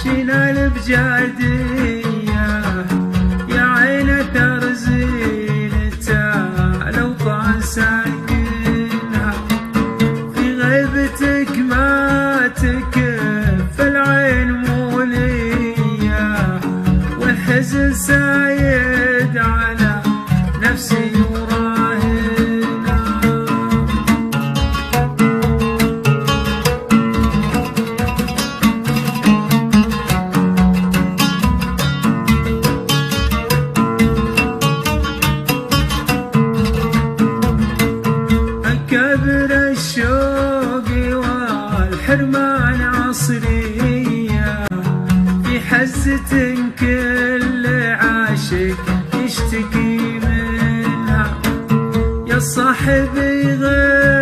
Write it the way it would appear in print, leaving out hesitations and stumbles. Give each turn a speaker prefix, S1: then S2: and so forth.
S1: شينا بجادية يا عين اثر زينتها لو طال ساكنها في غيبتك ما تكف العين مولية والحزن سايد على نفسي كبر الشوق والحرمان عصرية في حزة كل عاشق يشتكي منها يا صاحبي غير